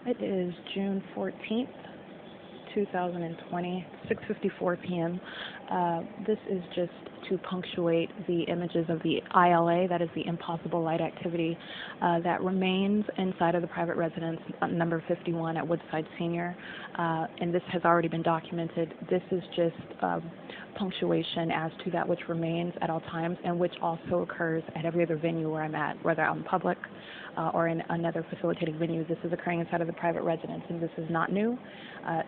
It is June 14th, 2020, 6:54 p.m. This is just to punctuate the images of the ILA, that is the impossible light activity, that remains inside of the private residence number 51 at Woodside Senior, and this has already been documented. This is just punctuation as to that which remains at all times and which also occurs at every other venue where I'm at, whether out in public or in another facilitating venue. This is occurring inside of the private residence, and this is not new.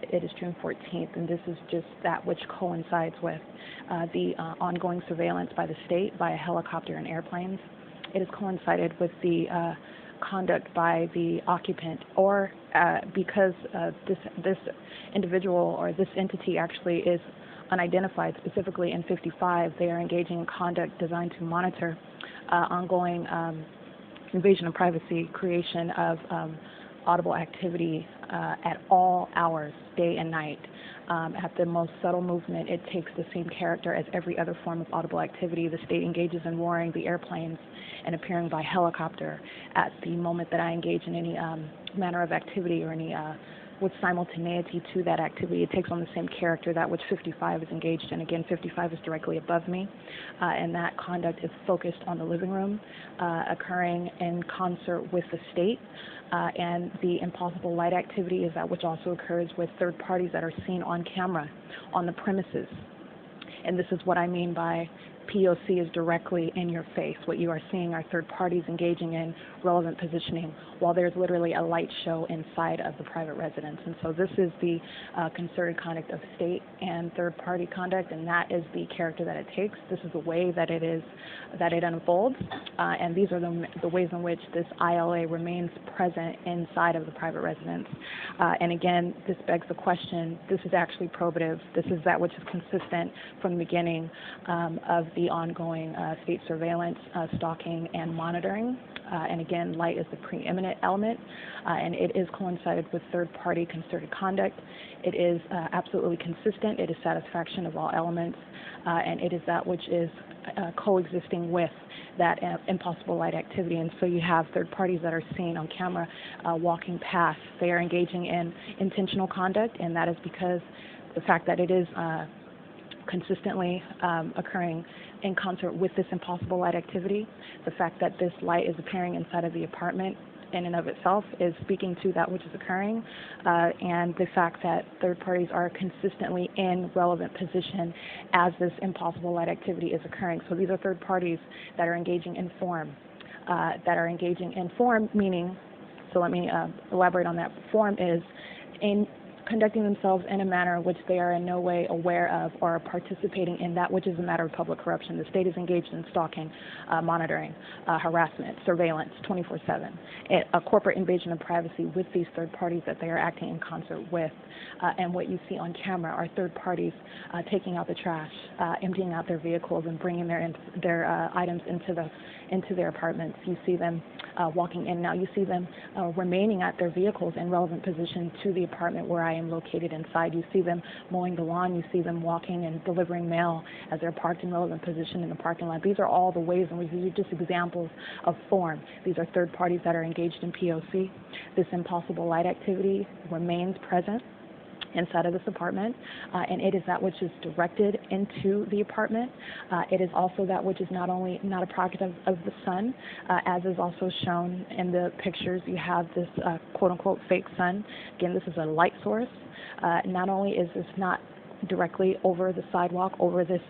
It is June 14th, and this is just that which coincides with the ongoing surveillance by the state via helicopter and airplanes. It has coincided with the conduct by the occupant, or because this individual or this entity actually is unidentified, specifically in 55, they are engaging in conduct designed to monitor ongoing invasion of privacy, creation of audible activity at all hours, day and night. At the most subtle movement, it takes the same character as every other form of audible activity. The state engages in warring the airplanes and appearing by helicopter at the moment that I engage in any manner of activity or any with simultaneity to that activity. It takes on the same character that which 55 is engaged in. Again, 55 is directly above me, and that conduct is focused on the living room, occurring in concert with the state, and the impossible light activity is that which also occurs with third parties that are seen on camera on the premises. And this is what I mean by P.O.C. is directly in your face. What you are seeing are third parties engaging in relevant positioning while there's literally a light show inside of the private residence. And so this is the concerted conduct of state and third party conduct, and that is the character that it takes. This is the way that it unfolds, and these are the ways in which this ILA remains present inside of the private residence. And again, this begs the question, this is actually probative. This is that which is consistent from the beginning of the ongoing state surveillance, stalking, and monitoring. And again, light is the preeminent element, and it is coincided with third-party concerted conduct. It is absolutely consistent. It is satisfaction of all elements, and it is that which is coexisting with that impossible light activity. And so you have third parties that are seen on camera walking past. They are engaging in intentional conduct, and that is because the fact that it is consistently occurring in concert with this impossible light activity. The fact that this light is appearing inside of the apartment in and of itself is speaking to that which is occurring, and the fact that third parties are consistently in relevant position as this impossible light activity is occurring. So these are third parties that are engaging in form, meaning, so let me elaborate on that. Form is in conducting themselves in a manner in which they are in no way aware of or are participating in that which is a matter of public corruption. The state is engaged in stalking, monitoring, harassment, surveillance, 24/7, a corporate invasion of privacy with these third parties that they are acting in concert with. And what you see on camera are third parties taking out the trash, emptying out their vehicles, and bringing their items into their apartments. You see them walking in. Now you see them remaining at their vehicles in relevant position to the apartment where I am located inside. You see them mowing the lawn. You see them walking and delivering mail as they're parked in relevant position in the parking lot. These are all the ways in which these are just examples of form. These are third parties that are engaged in P.O.C. This impossible light activity remains present inside of this apartment, and it is that which is directed into the apartment. It is also that which is not a prerogative of the sun, as is also shown in the pictures. You have this quote-unquote fake sun. Again, this is a light source. Not only is this not directly over the sidewalk, over this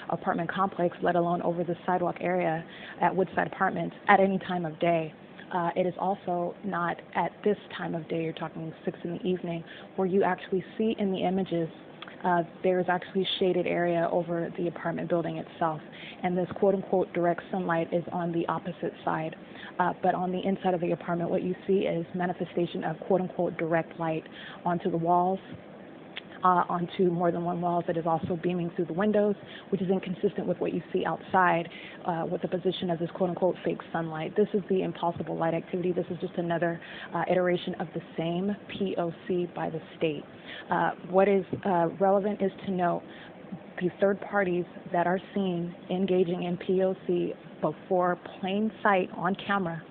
apartment complex, let alone over the sidewalk area at Woodside Apartments at any time of day. It is also not at this time of day, you're talking 6 in the evening, where you actually see in the images there is actually shaded area over the apartment building itself. And this quote-unquote direct sunlight is on the opposite side. But on the inside of the apartment, what you see is manifestation of quote-unquote direct light onto the walls, onto more than one wall that is also beaming through the windows, which is inconsistent with what you see outside with the position of this quote-unquote fake sunlight. This is the impossible light activity. This is just another iteration of the same P.O.C. by the state. What is relevant is to note the third parties that are seen engaging in P.O.C. before plain sight on camera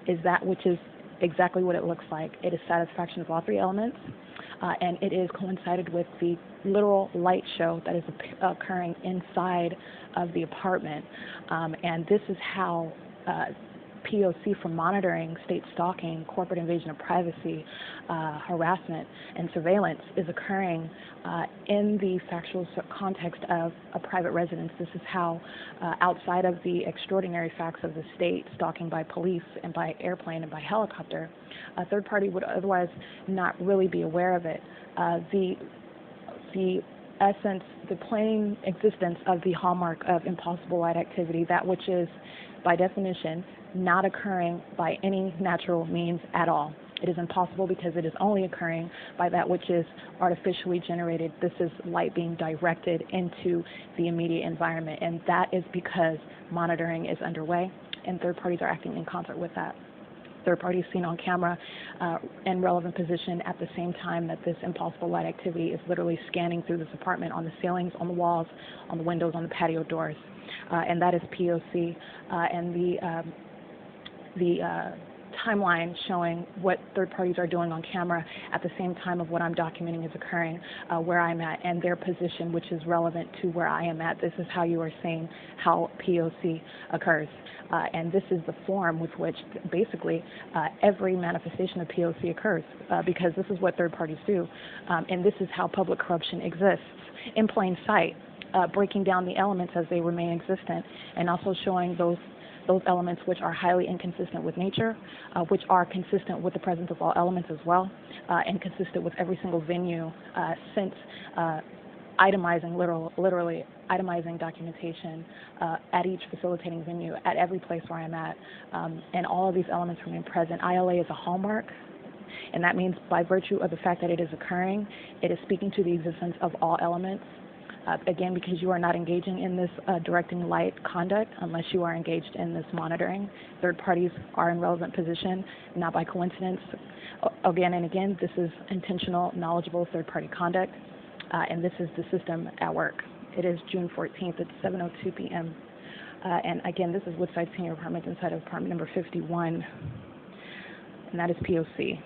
is that which is exactly what it looks like. It is satisfaction of all three elements, and it is coincided with the literal light show that is occurring inside of the apartment. And this is how P.O.C. from monitoring, state stalking, corporate invasion of privacy, harassment, and surveillance is occurring in the factual context of a private residence. This is how, outside of the extraordinary facts of the state, stalking by police and by airplane and by helicopter, a third party would otherwise not really be aware of it. The essence, the plain existence of the hallmark of impossible light activity, that which is, by definition, not occurring by any natural means at all. It is impossible because it is only occurring by that which is artificially generated. This is light being directed into the immediate environment, and that is because monitoring is underway, and third parties are acting in concert with that. Third parties seen on camera in relevant position at the same time that this impossible light activity is literally scanning through this apartment on the ceilings, on the walls, on the windows, on the patio doors. And that is P.O.C. And the timeline showing what third parties are doing on camera at the same time of what I'm documenting is occurring where I'm at, and their position, which is relevant to where I am at. This is how you are seeing how P.O.C. occurs. And this is the form with which basically every manifestation of P.O.C. occurs, because this is what third parties do. And this is how public corruption exists in plain sight, breaking down the elements as they remain existent, and also showing those elements which are highly inconsistent with nature, which are consistent with the presence of all elements as well, and consistent with every single venue since itemizing, literally itemizing documentation at each facilitating venue, at every place where I'm at, and all of these elements remain present. ILA is a hallmark, and that means by virtue of the fact that it is occurring, it is speaking to the existence of all elements. Again, because you are not engaging in this directing light conduct unless you are engaged in this monitoring. Third parties are in relevant position, not by coincidence. Again and again, this is intentional, knowledgeable third-party conduct, and this is the system at work. It is June 14th at 7:02 p.m. And again, this is Woodside Senior Apartment inside of apartment number 51, and that is P.O.C.